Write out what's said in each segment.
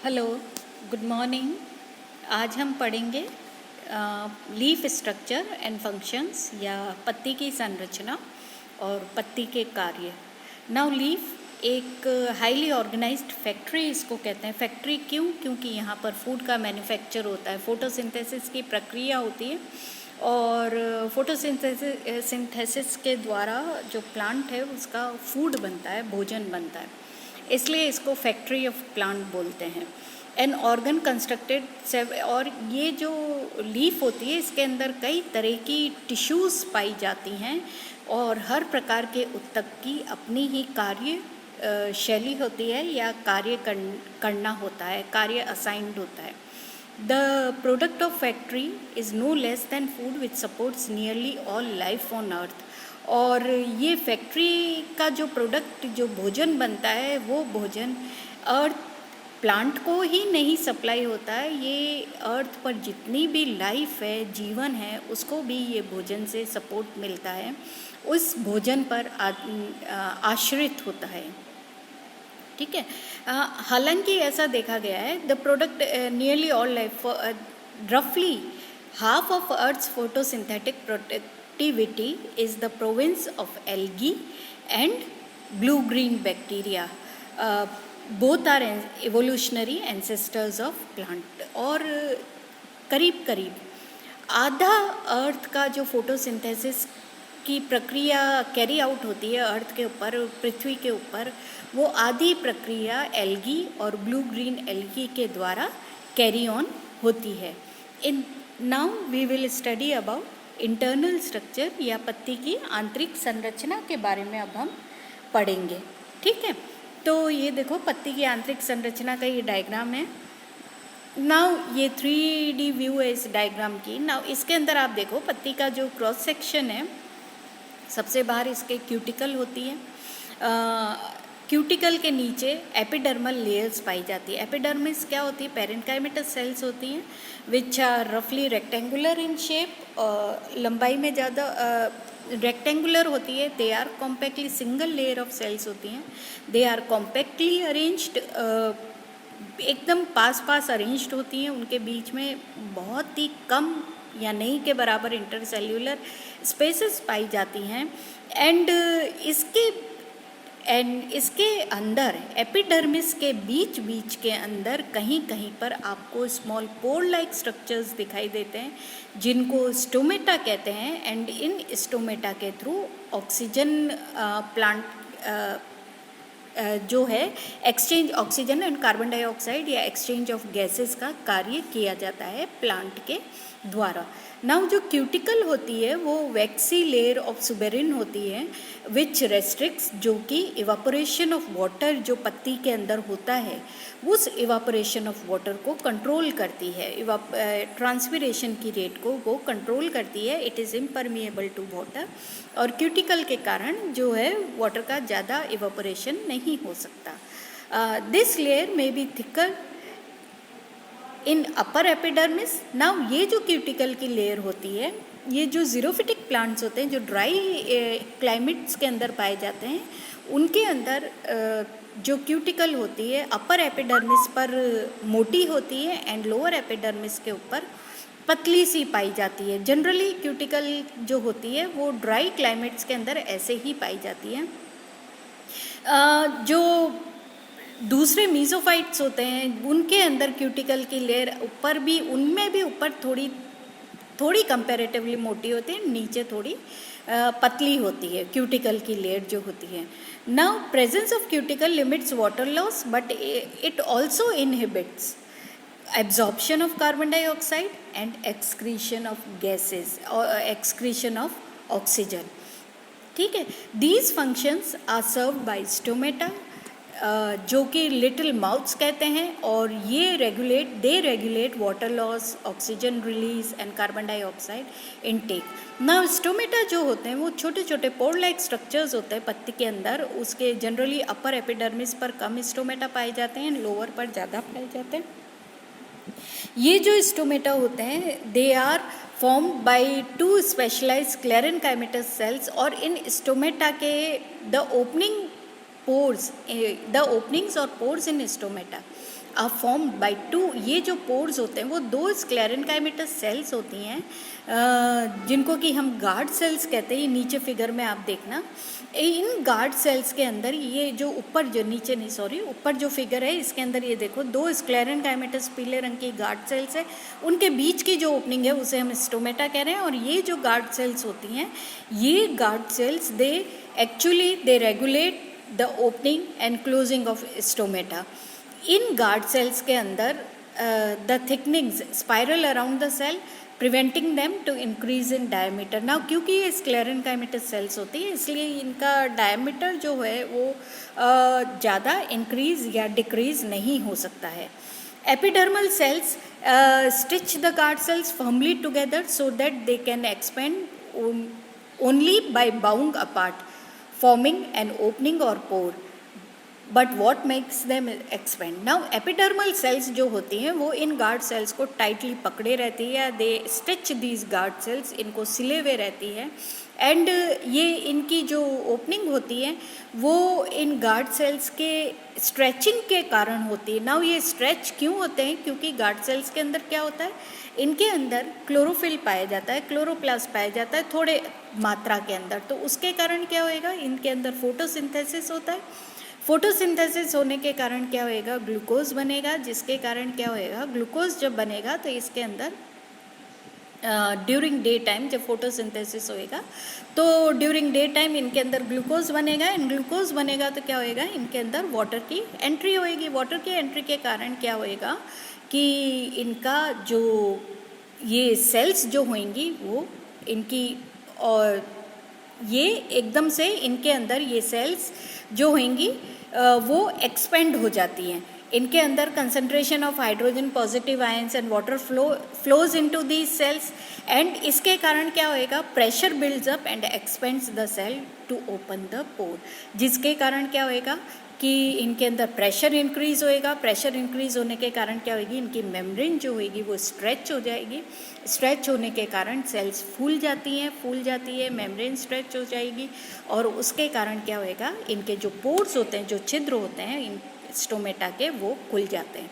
Hello, good morning. आज हम पढ़ेंगे लीफ स्ट्रक्चर एंड फंक्शंस या पत्ती की संरचना और पत्ती के कार्य। नाउ लीफ एक हाईली ऑर्गेनाइज्ड फैक्ट्री इसको कहते हैं। फैक्ट्री क्यों? क्योंकि यहाँ पर फूड का मैन्युफैक्चर होता है, फोटोसिंथेसिस की प्रक्रिया होती है और फोटोसिंथेसिस के द्वारा जो प्लांट है उसका फूड बनता है, भोजन बनता है, इसलिए इसको फैक्ट्री ऑफ प्लांट बोलते हैं। एन ऑर्गन कंस्ट्रक्टेड और ये जो लीफ होती है इसके अंदर कई तरह की टिश्यूज़ पाई जाती हैं और हर प्रकार के उत्तक की अपनी ही कार्य शैली होती है या कार्य करना होता है, कार्य असाइंड होता है। The product of factory is no less than food which supports nearly all life on earth. और ये फैक्ट्री का जो प्रोडक्ट, जो भोजन बनता है, वो भोजन अर्थ प्लांट को ही नहीं सप्लाई होता है, ये अर्थ पर जितनी भी लाइफ है, जीवन है, उसको भी ये भोजन से सपोर्ट मिलता है, उस भोजन पर आश्रित होता है। ठीक है। हालांकि ऐसा देखा गया है, the product nearly all life, रफली half of Earth's photosynthetic productivity is the province of algae and blue-green bacteria. Both are evolutionary ancestors of plant. और करीब करीब आधा अर्थ का जो फोटोसिंथेसिस की प्रक्रिया कैरी आउट होती है अर्थ के ऊपर, पृथ्वी के ऊपर, वो आधी प्रक्रिया एल्गी और ब्लू ग्रीन एल्गी के द्वारा कैरी ऑन होती है। In now we will study about internal structure या पत्ती की आंतरिक संरचना के बारे में अब हम पढ़ेंगे। ठीक है, तो ये देखो पत्ती की आंतरिक संरचना का ये डायग्राम है। नाउ ये 3D व्यू है इस डायग्राम की। नाउ इसके अंदर आप देखो पत्ती का जो क्रॉस सेक्शन है, सबसे बाहर इसके क्यूटिकल होती है। क्यूटिकल के नीचे एपिडर्मल लेयर्स पाई जाती है। एपिडर्मिस क्या होती है? पेरेन्काइमेटस सेल्स होती हैं विच आर रफली रेक्टेंगुलर इन शेप, लंबाई में ज़्यादा रेक्टेंगुलर होती है। They are compactly single layer of cells होती हैं। दे आर कॉम्पैक्टली अरेंज्ड, एकदम पास पास अरेंज्ड होती हैं। उनके बीच में बहुत ही कम या नहीं के बराबर इंटरसेल्यूलर स्पेसेस पाई जाती हैं। एंड इसके अंदर एपिडर्मिस के बीच बीच के अंदर कहीं कहीं पर आपको स्मॉल पोर लाइक स्ट्रक्चर्स दिखाई देते हैं जिनको स्टोमेटा कहते हैं। एंड इन स्टोमेटा के थ्रू ऑक्सीजन प्लांट जो है exchange oxygen and carbon dioxide या एक्सचेंज ऑफ गैसेस का कार्य किया जाता है प्लांट के द्वारा। नाउ जो क्यूटिकल होती है वो वैक्सी लेयर ऑफ सुबेरिन होती है विच रेस्ट्रिक्ट्स, जो कि इवापोरेशन ऑफ वाटर जो पत्ती के अंदर होता है उस इवापोरेशन ऑफ वाटर को कंट्रोल करती है। ट्रांसपिरेशन की रेट को वो कंट्रोल करती है। It is impermeable to water और क्यूटिकल के कारण जो है वाटर का ज़्यादा इवापोरेशन नहीं हो सकता। दिस लेयर में be thicker in upper epidermis. Now ये जो क्यूटिकल की लेयर होती है, ये जो जीरोफिटिक प्लांट्स होते हैं जो ड्राई क्लाइमेट्स के अंदर पाए जाते हैं, उनके अंदर जो क्यूटिकल होती है अपर एपिडर्मिस पर मोटी होती है एंड लोअर एपिडर्मिस के ऊपर पतली सी पाई जाती है। जनरली क्यूटिकल जो होती है वो ड्राई क्लाइमेट्स के अंदर ऐसे ही पाई जाती है। जो दूसरे मीजोफाइट्स होते हैं उनके अंदर क्यूटिकल की लेयर ऊपर भी, उनमें भी ऊपर थोड़ी कंपैरेटिवली मोटी होती है, नीचे थोड़ी पतली होती है क्यूटिकल की लेयर जो होती है। Now presence of cuticle limits water loss but it also inhibits absorption of carbon dioxide and excretion of gases और एक्सक्रीशन ऑफ ऑक्सीजन। ठीक है, these functions are served by stomata जो कि लिटिल माउथ्स कहते हैं और ये regulate water loss, oxygen release and carbon dioxide intake. ना स्टोमेटा जो होते हैं वो छोटे छोटे पोर लाइक स्ट्रक्चर्स होते हैं पत्ती के अंदर। उसके जनरली अपर एपिडर्मिस पर कम स्टोमेटा पाए जाते हैं, लोअर पर ज़्यादा पाए जाते हैं। ये जो स्टोमेटा होते हैं they are formed by two specialised sclerenchymatous cells और इन स्टोमेटा के द ओपनिंग्स और pores in stomata are formed by two, ये जो पोर्स होते हैं वो दो स्क्लेरेनकाइमेटस सेल्स होती हैं जिनको कि हम गार्ड सेल्स कहते हैं। नीचे फिगर में आप देखना, इन गार्ड सेल्स के अंदर ये जो ऊपर जो नीचे नहीं सॉरी ऊपर जो फिगर है इसके अंदर ये देखो दो स्क्लेरेनकाइमेटस पीले रंग की गार्ड सेल्स है, उनके बीच की जो ओपनिंग है उसे हम स्टोमेटा कह रहे हैं। और ये जो गार्ड सेल्स होती हैं ये guard cells they actually they regulate the opening and closing of stomata. इन गार्ड सेल्स के अंदर the thickenings spiral around the cell preventing them to increase in diameter. Now क्योंकि ये स्क्लेरेनकाइमेटस सेल्स होती है इसलिए इनका डायमीटर जो है वो ज़्यादा इंक्रीज या डिक्रीज नहीं हो सकता है। Epidermal cells stitch the guard cells firmly together so that they can expand only by bowing apart, forming an opening or pore. But what makes them expand? Now epidermal cells जो होती हैं वो इन guard sales को tightly पकड़े रहती है या दे stitch these guard cells, इनको सिले हुए रहती है। एंड ये इनकी जो ओपनिंग होती है वो इन गार्ड सेल्स के स्ट्रेचिंग के कारण होती है। नाउ ये स्ट्रेच क्यों होते हैं? क्योंकि गार्ड सेल्स के अंदर क्या होता है, इनके अंदर क्लोरोफिल पाया जाता है, क्लोरोप्लास्ट पाया जाता है थोड़े मात्रा के अंदर, तो उसके कारण क्या होएगा, इनके अंदर फोटोसिंथेसिस होता है। फोटोसिंथेसिस होने के कारण क्या होएगा, ग्लूकोज बनेगा, जिसके कारण क्या होएगा, ग्लूकोज जब बनेगा तो इसके अंदर ड्यूरिंग डे टाइम जब फोटोसिंथेसिस होएगा तो ड्यूरिंग डे टाइम इनके अंदर ग्लूकोज बनेगा। एंड ग्लूकोज बनेगा तो क्या होएगा, इनके अंदर वाटर की एंट्री होएगी। वाटर की एंट्री के कारण क्या होएगा कि इनका जो ये सेल्स जो होंगी वो इनकी और ये एकदम से इनके अंदर ये सेल्स जो होंगी वो एक्सपेंड हो जाती हैं। इनके अंदर concentration of hydrogen positive ions and water flows into these cells and इसके कारण क्या होएगा, pressure builds up and expands the cell to open the pore, जिसके कारण क्या होएगा कि इनके अंदर प्रेशर इंक्रीज होएगा। प्रेशर इंक्रीज होने के कारण क्या होगी, इनकी मेम्ब्रेन जो होगी वो स्ट्रेच हो जाएगी। स्ट्रेच होने के कारण सेल्स फूल जाती हैं, मेम्ब्रेन स्ट्रेच हो जाएगी और उसके कारण क्या होएगा, इनके जो पोर्स होते हैं, जो छिद्र होते हैं इन स्टोमेटा के, वो खुल जाते हैं।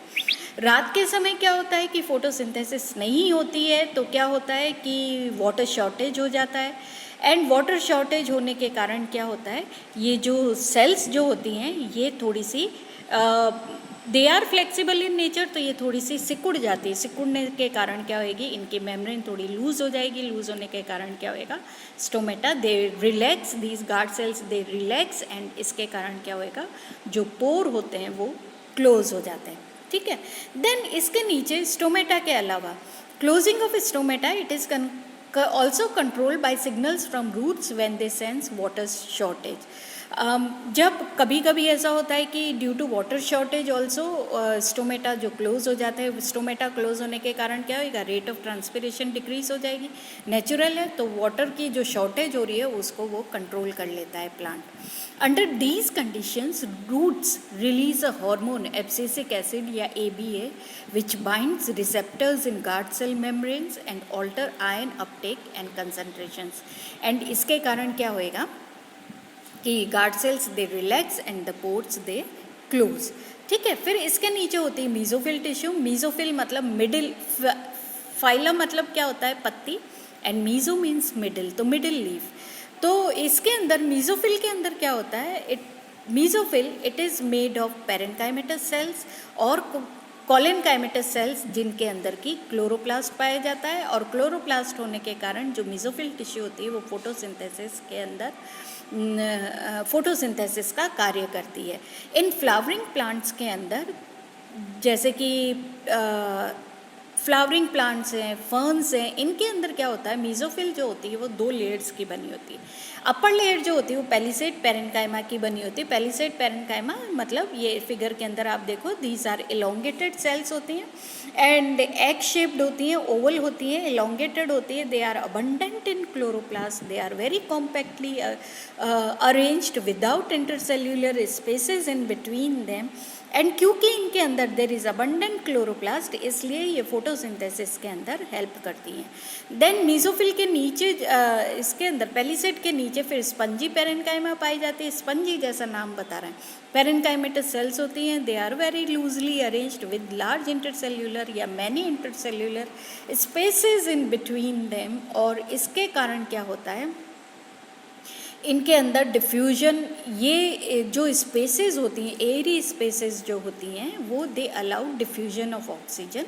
रात के समय क्या होता है कि फोटोसिंथेसिस नहीं होती है तो क्या होता है कि वाटर शॉर्टेज हो जाता है। एंड वाटर शॉर्टेज होने के कारण क्या होता है, ये जो सेल्स जो होती हैं ये थोड़ी सी they are flexible in nature, तो ये थोड़ी सी सिकुड़ जाती है। सिकुड़ने के कारण क्या होएगी, इनकी मेम्ब्रेन थोड़ी लूज हो जाएगी। लूज होने के कारण क्या होएगा, stomata they relax, these guard cells they relax and इसके कारण क्या होएगा, जो पोर होते हैं वो क्लोज हो जाते हैं। ठीक है, देन इसके नीचे स्टोमेटा के अलावा closing of stomata it is also controlled by signals from roots when they sense water shortage. जब कभी कभी ऐसा होता है कि due to water shortage also stomata जो क्लोज हो जाता है, स्टोमेटा क्लोज होने के कारण क्या होगा, रेट ऑफ ट्रांसपिरेशन डिक्रीज हो जाएगी। नेचुरल है तो वाटर की जो शॉर्टेज हो रही है उसको वो कंट्रोल कर लेता है plant. Under these conditions roots release a hormone abscisic acid या ABA which binds receptors in guard cell membranes and alter ion uptake and concentrations. And इसके कारण क्या होएगा कि guard cells they relax and the pores they close. ठीक है, फिर इसके नीचे होती है मीजोफिल टिश्यू। मीजोफिल मतलब मिडिल, फाइलम मतलब क्या होता है, पत्ती, एंड मीजो मीन्स मिडिल, तो मिडिल लीफ। तो इसके अंदर मीजोफिल के अंदर क्या होता है, mesophyll it is made of parenchymatous cells और कॉलेनकाइमेटस सेल्स जिनके अंदर की क्लोरोप्लास्ट पाया जाता है। और क्लोरोप्लास्ट होने के कारण जो मीजोफिल टिश्यू होती है वो फोटोसिंथेसिस के अंदर फोटोसिंथेसिस का कार्य करती है। इन फ्लावरिंग प्लांट्स के अंदर जैसे कि फ्लावरिंग प्लांट्स हैं, फर्न्स हैं, इनके अंदर क्या होता है, मीजोफिल जो होती है वो 2 लेयर्स की बनी होती है। अपर लेयर जो होती है वो पेलिसेड पेरेन्काइमा की बनी होती है। पेलिसेड पेरेन्काइमा मतलब ये फिगर के अंदर आप देखो, दीज आर एलोंगेटेड सेल्स होती हैं एंड एग शेप्ड होती हैं, ओवल होती हैं, एलोंगेटेड होती है। They are abundant in chloroplast, they are very compactly arranged without intercellular spaces in between them. And क्योंकि इनके अंदर देर इज़ अबंडेंट क्लोरोप्लास्ट इसलिए ये फोटो फोटोसिंथेसिस के अंदर हेल्प करती हैं। देन मीसोफिल के नीचे इसके अंदर पेलिसेड के नीचे फिर स्पंजी पेरेन्काइमा पाई जाती है। स्पंजी जैसा नाम बता रहा है। पेरेन्काइमेटस सेल्स होती हैं, they are very loosely arranged with large intercellular या many intercellular spaces in between them. और इसके कारण क्या होता है, इनके अंदर डिफ्यूजन, ये जो स्पेसेस होती हैं, एयरी स्पेसेस जो होती हैं, वो they allow diffusion of oxygen.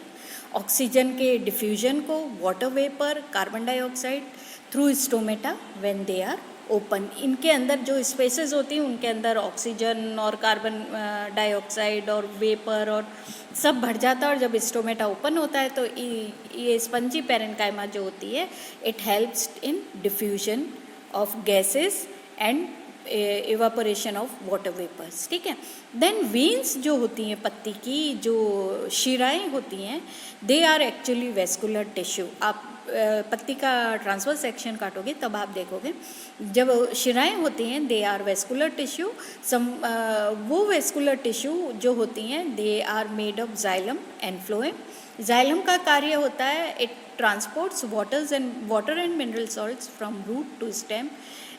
Oxygen के डिफ्यूजन को water vapour, carbon dioxide through stomata when they are open. इनके अंदर जो स्पेसेस होती हैं उनके अंदर ऑक्सीजन और कार्बन डाइऑक्साइड और वेपर और सब भर जाता है। और जब स्टोमेटा ओपन होता है तो ये स्पंजी पेरेन्काइमा जो होती है, it helps in diffusion of gases and evaporation of water vapours. ठीक है। देन वेन्स जो होती हैं, पत्ती की जो शिराएँ होती हैं, they are actually vascular tissue. आप पत्ती का ट्रांसवर्स सेक्शन काटोगे तब आप देखोगे जब शिराएँ होती हैं, दे आर वेस्कुलर टिश्यू। वो वेस्कुलर टिश्यू जो होती हैं, they are made of xylem and phloem. Xylem का कार्य होता है, it transports water and mineral salts from root to stem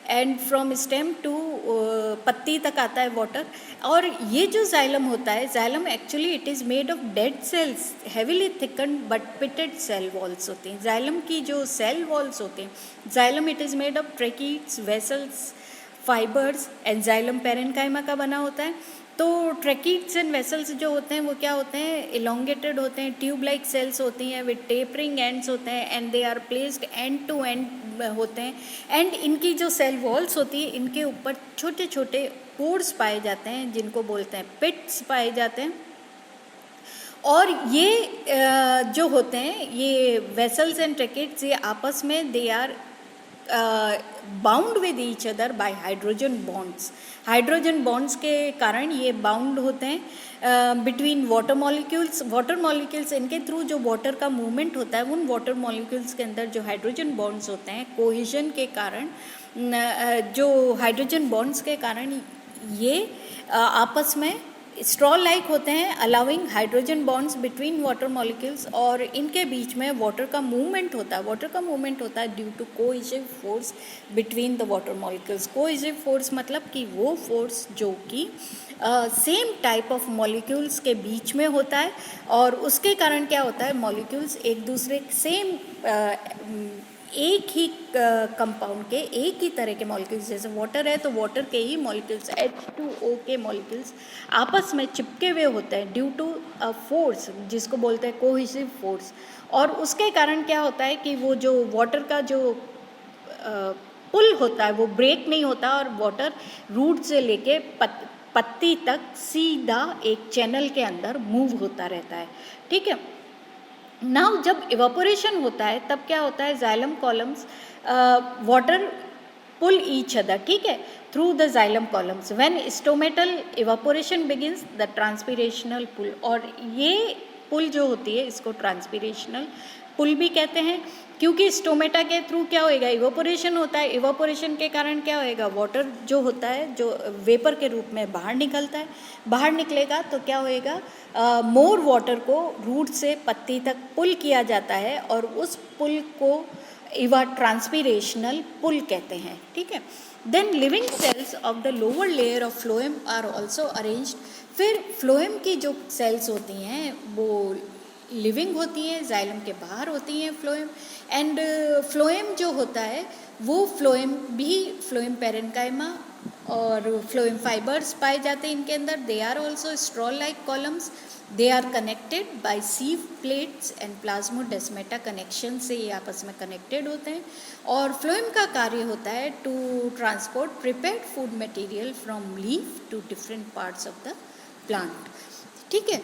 and from stem to पत्ती तक आता है वाटर। और ये जो जाइलम होता है, xylem actually it is made of dead cells, heavily thickened but pitted cell walls होती हैं। जाइलम की जो सेल वॉल्स होते हैं, xylem it is made of tracheids, vessels, fibres and xylem parenchyma का बना होता है। तो ट्रैकीड्स एंड वेसल्स जो होते हैं वो क्या होते हैं, इलोंगेटेड होते हैं, ट्यूब लाइक सेल्स होती हैं विद टेपरिंग एंड्स होते हैं and they are placed end to end होते हैं। एंड इनकी जो सेल वॉल्स होती है, इनके ऊपर छोटे छोटे पोर्स पाए जाते हैं जिनको बोलते हैं पिट्स पाए जाते हैं। और ये जो होते हैं, ये वेसल्स एंड ट्रैकीड्स, ये आपस में they are bound with each other by hydrogen bonds. Hydrogen bonds के कारण ये बाउंड होते हैं between water molecules. Water molecules, इनके थ्रू जो वाटर का मूवमेंट होता है, उन वाटर मॉलिक्यूल्स के अंदर जो हाइड्रोजन बॉन्ड्स होते हैं, कोहेजन के कारण, जो हाइड्रोजन बॉन्ड्स के कारण ये आपस में स्ट्रॉ लाइक होते हैं, allowing hydrogen bonds between water molecules. और इनके बीच में वाटर का मूवमेंट होता है। वाटर का मूवमेंट होता है due to cohesive force between the water molecules. Cohesive force मतलब कि वो फोर्स जो कि सेम टाइप ऑफ मॉलिक्यूल्स के बीच में होता है। और उसके कारण क्या होता है, मॉलिक्यूल्स एक दूसरे सेम एक ही कंपाउंड के, एक ही तरह के मॉलिक्यूल्स, जैसे वाटर है तो वाटर के ही मॉलिक्यूल्स, H2O के मॉलिक्यूल्स आपस में चिपके हुए होते हैं ड्यू टू अ फोर्स जिसको बोलते हैं कोहेसिव फोर्स। और उसके कारण क्या होता है कि वो जो वाटर का जो पुल होता है वो ब्रेक नहीं होता और वाटर रूट से लेके पत्ती तक सीधा एक चैनल के अंदर मूव होता रहता है। ठीक है। नाउ जब इवापोरेशन होता है तब क्या होता है, xylem columns water pull each other, ठीक है, through the xylem columns. When stomatal evaporation begins the transpirational pull. और ये पुल जो होती है इसको ट्रांसपिरेशनल पुल भी कहते हैं, क्योंकि स्टोमेटा के थ्रू क्या होएगा, इवापोरेशन होता है। इवापोरेशन के कारण क्या होएगा, वाटर जो होता है जो वेपर के रूप में बाहर निकलता है। बाहर निकलेगा तो क्या होएगा, मोर वाटर को रूट से पत्ती तक पुल किया जाता है और उस पुल को ट्रांसपिरेशनल पुल कहते हैं। ठीक है। Then living cells of the lower layer of phloem are also arranged. फिर फ्लोएम की जो सेल्स होती हैं वो लिविंग होती हैं, जाइलम के बाहर होती हैं फ्लोएम। एंड फ्लोएम जो होता है वो फ्लोएम भी फ्लोएम पेरेन्काइमा और फ्लोएम फाइबर्स पाए जाते हैं इनके अंदर। They are also straw like columns. They are connected by sieve plates and plasmodesmata connection से ये आपस में कनेक्टेड होते हैं। और फ्लोएम का कार्य होता है to transport prepared food material from leaf to different parts of the plant. ठीक है।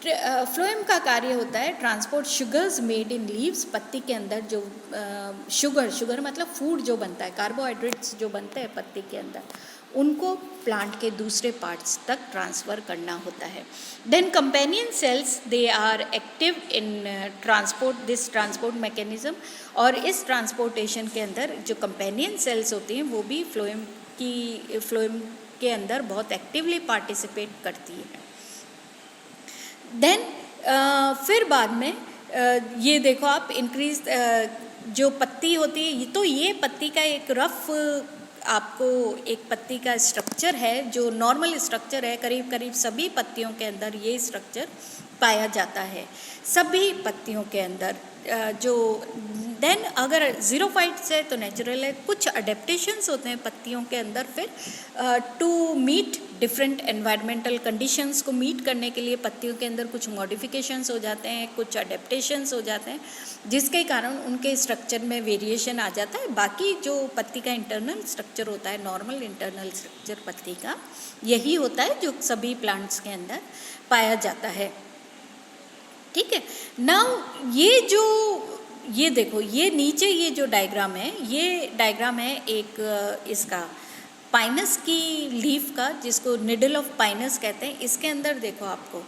फ्लोएम का कार्य होता है transport sugars made in leaves. पत्ती के अंदर जो शुगर मतलब फूड जो बनता है, कार्बोहाइड्रेट्स जो बनते हैं पत्ती के अंदर, उनको प्लांट के दूसरे पार्ट्स तक ट्रांसफ़र करना होता है। Then companion cells, they are active in transport mechanism. और इस ट्रांसपोर्टेशन के अंदर जो कंपेनियन सेल्स होती हैं वो भी फ्लोएम के अंदर बहुत एक्टिवली पार्टिसिपेट करती है। देन फिर बाद में ये देखो आप इंक्रीज जो पत्ती होती है, तो ये पत्ती का एक रफ आपको एक पत्ती का स्ट्रक्चर है जो नॉर्मल स्ट्रक्चर है, करीब करीब सभी पत्तियों के अंदर ये स्ट्रक्चर पाया जाता है, सभी पत्तियों के अंदर। जो देन अगर ज़ीरोफाइट्स है तो नेचुरल है, कुछ अडेप्टेशंस होते हैं पत्तियों के अंदर फिर to meet different environmental conditions को मीट करने के लिए पत्तियों के अंदर कुछ मॉडिफिकेशंस हो जाते हैं, कुछ अडेप्टेशंस हो जाते हैं, जिसके कारण उनके स्ट्रक्चर में वेरिएशन आ जाता है। बाकी जो पत्ती का इंटरनल स्ट्रक्चर होता है, नॉर्मल इंटरनल स्ट्रक्चर पत्ती का यही होता है जो सभी प्लांट्स के अंदर पाया जाता है। ठीक है, नाउ ये देखो, ये नीचे ये जो डायग्राम है, ये डायग्राम है एक इसका पाइनस की लीफ का, जिसको निडल ऑफ पाइनस कहते हैं। इसके अंदर देखो आपको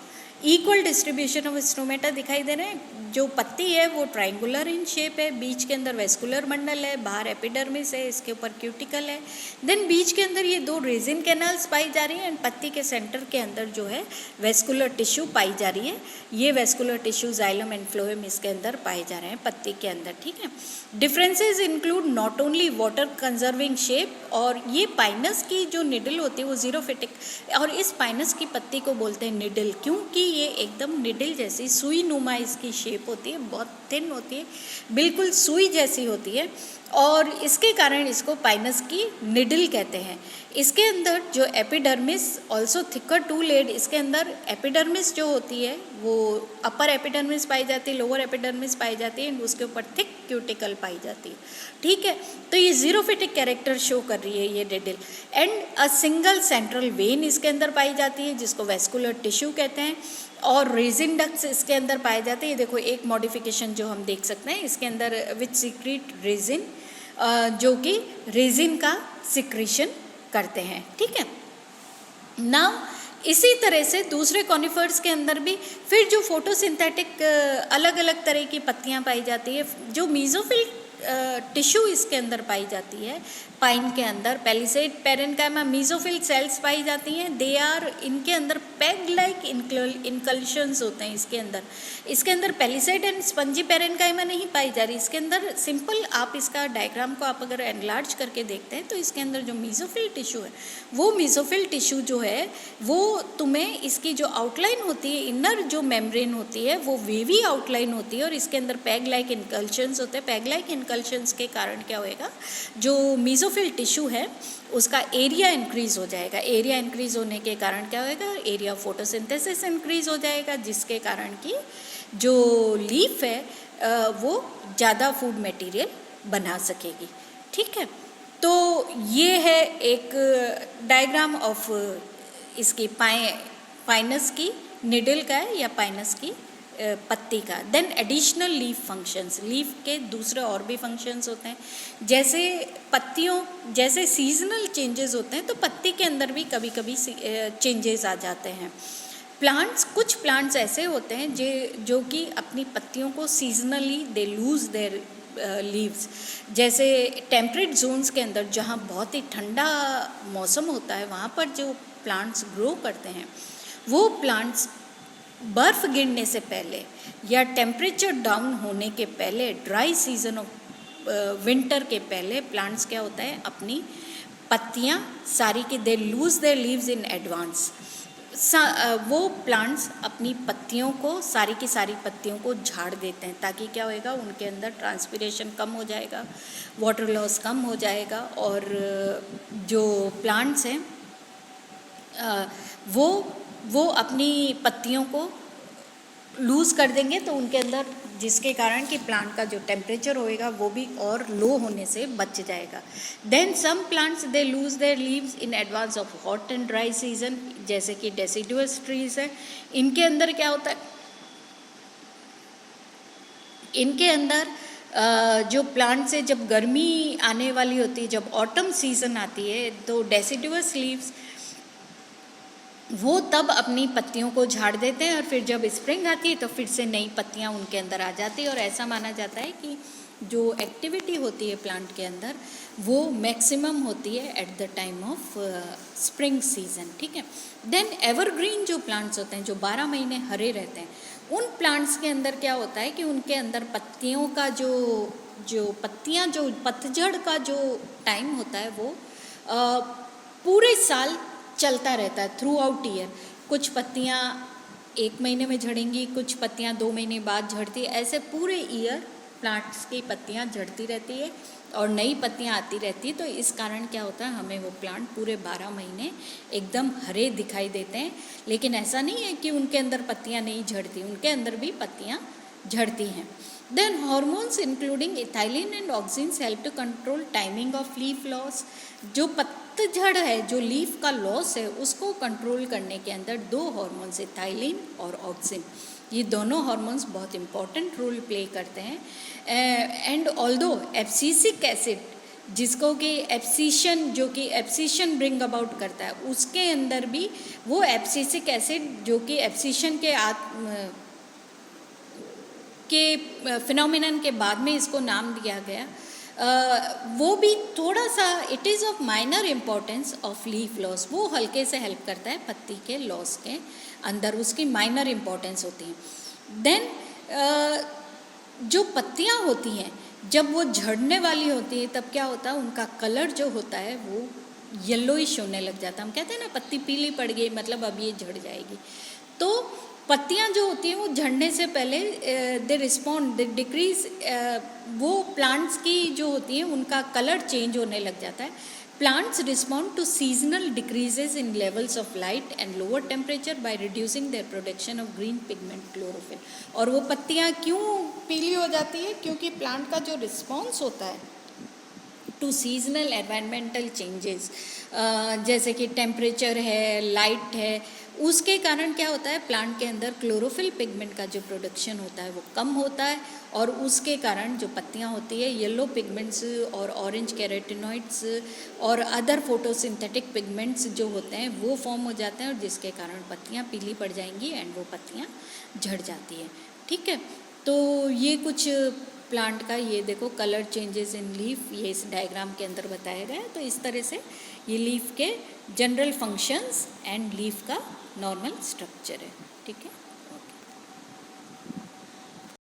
इक्वल डिस्ट्रीब्यूशन ऑफ स्टोमेटा दिखाई दे रहे हैं। जो पत्ती है वो ट्रायंगुलर इन शेप है, बीच के अंदर वेस्कुलर मंडल है, बाहर एपिडर्मिस है, इसके ऊपर क्यूटिकल है, देन बीच के अंदर ये 2 रेजिन कैनल्स पाई जा रही हैं, एंड पत्ती के सेंटर के अंदर जो है वेस्कुलर टिश्यू पाई जा रही है। ये vascular tissue xylem and phloem इसके अंदर पाए जा रहे हैं पत्ती के अंदर। ठीक है, differences include not only water conserving shape, और ये पाइनस की जो निडल होती है वो ज़ीरोफिटिक, और इस पाइनस की पत्ती को बोलते हैं निडल, क्योंकि ये एकदम निडल जैसी सुई नुमा इसकी शेप होती है, बहुत थिन होती है, बिल्कुल सुई जैसी होती है, और इसके कारण इसको पाइनस की निडल कहते हैं। इसके अंदर जो epidermis also thicker to led, इसके अंदर एपिडर्मिस जो होती है वो अपर एपिडर्मिस पाई जाती है, लोअर एपिडर्मिस पाई जाती है, उसके ऊपर थिक क्यूटिकल पाई जाती है। ठीक है, तो ये ज़ीरोफिटिक कैरेक्टर शो कर रही है ये needle, and a single central vein इसके अंदर पाई जाती है जिसको वेस्कुलर टिश्यू कहते हैं, और रेजिन डक्ट्स इसके अंदर पाए जाते हैं। देखो एक मॉडिफिकेशन जो हम देख सकते हैं इसके अंदर विच सीक्रेट रेजिन, जो कि रेजिन का सिक्रीशन करते हैं। ठीक है, नाउ इसी तरह से दूसरे कॉनिफर्स के अंदर भी फिर जो फोटोसिंथेटिक अलग अलग तरह की पत्तियां पाई जाती है, जो मीजोफिल टिश्यू इसके अंदर पाई जाती है। पाइन के अंदर पैलिसेड पेरेन्काइमा मीजोफिल सेल्स पाई जाती हैं, दे आर, इनके अंदर पैग लाइक इनकल्शंस होते हैं इसके अंदर पैलिसेड एंड स्पंजी पेरेन्काइमा नहीं पाई जा रही। इसके अंदर सिंपल आप इसका डायग्राम को आप अगर एनलार्ज करके देखते हैं तो इसके अंदर जो मीजोफिल टिश्यू है, वो मीजोफिल टिश्यू जो है वो तुम्हें इसकी जो आउटलाइन होती है, इनर जो मेम्ब्रेन होती है वो वेवी आउटलाइन होती है, और इसके अंदर पैग लाइक इनकल्शंस होते हैं। पैग लाइक इनकल्शंस के कारण क्या होएगा, जो मीजोफिल टिश्यू है उसका एरिया इंक्रीज हो जाएगा। एरिया इंक्रीज होने के कारण क्या होएगा, एरिया ऑफ फोटोसिंथेसिस इंक्रीज हो जाएगा, जिसके कारण कि जो लीफ है वो ज़्यादा फूड मटेरियल बना सकेगी। ठीक है, तो ये है एक डायग्राम ऑफ इसकी पाइनस की निडल का है या पाइनस की पत्ती का। Then additional leaf functions, leaf के दूसरे और भी फंक्शंस होते हैं, जैसे पत्तियों जैसे सीजनल चेंजेस होते हैं तो पत्ती के अंदर भी कभी कभी चेंजेस आ जाते हैं। कुछ प्लांट्स ऐसे होते हैं जो कि अपनी पत्तियों को seasonally they lose their leaves. जैसे टेम्परेट जोन्स के अंदर जहाँ बहुत ही ठंडा मौसम होता है वहाँ पर जो प्लांट्स ग्रो करते हैं, वो प्लांट्स बर्फ़ गिरने से पहले या टेम्परेचर डाउन होने के पहले, ड्राई सीजन ऑफ विंटर के पहले प्लांट्स क्या होता है, अपनी पत्तियाँ सारी की दे lose their leaves in advance. वो प्लांट्स अपनी पत्तियों को, सारी की सारी पत्तियों को झाड़ देते हैं, ताकि क्या होएगा, उनके अंदर ट्रांसपिरेशन कम हो जाएगा, वाटर लॉस कम हो जाएगा, और जो प्लांट्स हैं वो अपनी पत्तियों को लूज़ कर देंगे, तो उनके अंदर, जिसके कारण कि प्लांट का जो टेम्परेचर होएगा वो भी और लो होने से बच जाएगा। Then some plants they lose their leaves in advance of hot and dry season, जैसे कि डेसिडुअस ट्रीज है। इनके अंदर क्या होता है, इनके अंदर जो प्लांट से जब गर्मी आने वाली होती है, जब ऑटम सीजन आती है, तो डेसिडुअस लीव्स वो तब अपनी पत्तियों को झाड़ देते हैं, और फिर जब स्प्रिंग आती है तो फिर से नई पत्तियां उनके अंदर आ जाती है। और ऐसा माना जाता है कि जो एक्टिविटी होती है प्लांट के अंदर वो मैक्सिमम होती है at the time of spring season. ठीक है, देन एवरग्रीन जो प्लांट्स होते हैं, जो 12 महीने हरे रहते हैं, उन प्लांट्स के अंदर क्या होता है कि उनके अंदर पत्तियों का पत्तियाँ जो पतझड़ का जो टाइम होता है वो पूरे साल चलता रहता है, थ्रू आउट ईयर। कुछ पत्तियाँ 1 महीने में झड़ेंगी, कुछ पत्तियाँ 2 महीने बाद झड़ती है, ऐसे पूरे ईयर प्लांट्स की पत्तियाँ झड़ती रहती है और नई पत्तियाँ आती रहती है। तो इस कारण क्या होता है, हमें वो प्लांट पूरे 12 महीने एकदम हरे दिखाई देते हैं। लेकिन ऐसा नहीं है कि उनके अंदर पत्तियाँ नहीं झड़ती, उनके अंदर भी पत्तियाँ झड़ती हैं। Then hormones including ethylene and auxins help to control timing of leaf loss. जो पतझड़ है, जो लीफ का लॉस है, उसको कंट्रोल करने के अंदर 2 हॉर्मोन्स इथाइलिन और ऑक्सिन, ये दोनों हार्मोन्स बहुत इम्पॉर्टेंट रोल प्ले करते हैं। एंड ऑल्दो एब्सिसिक एसिड, जिसको कि एब्सिशन, जो कि एब्सिशन ब्रिंग अबाउट करता है, उसके अंदर भी वो एब्सिसिक एसिड जो कि एब्सिशन के फिनोमिनन के बाद में इसको नाम दिया गया, वो भी थोड़ा सा it is of minor importance of leaf loss, वो हल्के से हेल्प करता है पत्ती के लॉस के अंदर, उसकी माइनर इम्पोर्टेंस होती है। देन जो पत्तियाँ होती हैं जब वो झड़ने वाली होती है तब क्या होता है, उनका कलर जो होता है वो येलोइश होने लग जाता है। हम कहते हैं ना पत्ती पीली पड़ गई, मतलब अब ये झड़ जाएगी। तो पत्तियाँ जो होती हैं वो झड़ने से पहले दे रिस्पॉन्ड, दे डिक्रीज, वो प्लांट्स की जो होती हैं उनका कलर चेंज होने लग जाता है। Plants respond to seasonal decreases in levels of light and lower temperature by reducing their production of green pigment chlorophyll. और वो पत्तियाँ क्यों पीली हो जाती है, क्योंकि प्लांट का जो रिस्पॉन्स होता है टू सीजनल एनवायरमेंटल चेंजेस, जैसे कि टेम्परेचर है, लाइट है, उसके कारण क्या होता है, प्लांट के अंदर क्लोरोफिल पिगमेंट का जो प्रोडक्शन होता है वो कम होता है, और उसके कारण जो पत्तियाँ होती है येलो पिगमेंट्स और ऑरेंज कैरोटिनॉइड्स और अदर फोटोसिंथेटिक पिगमेंट्स जो होते हैं वो फॉर्म हो जाते हैं, और जिसके कारण पत्तियाँ पीली पड़ जाएंगी एंड वो पत्तियाँ झड़ जाती है। ठीक है, तो ये कुछ प्लांट का, ये देखो कलर चेंजेस इन लीफ, ये इस डायग्राम के अंदर बताया गया है। तो इस तरह से ये लीफ के जनरल फंक्शंस एंड लीफ का नॉर्मल स्ट्रक्चर है। ठीक है।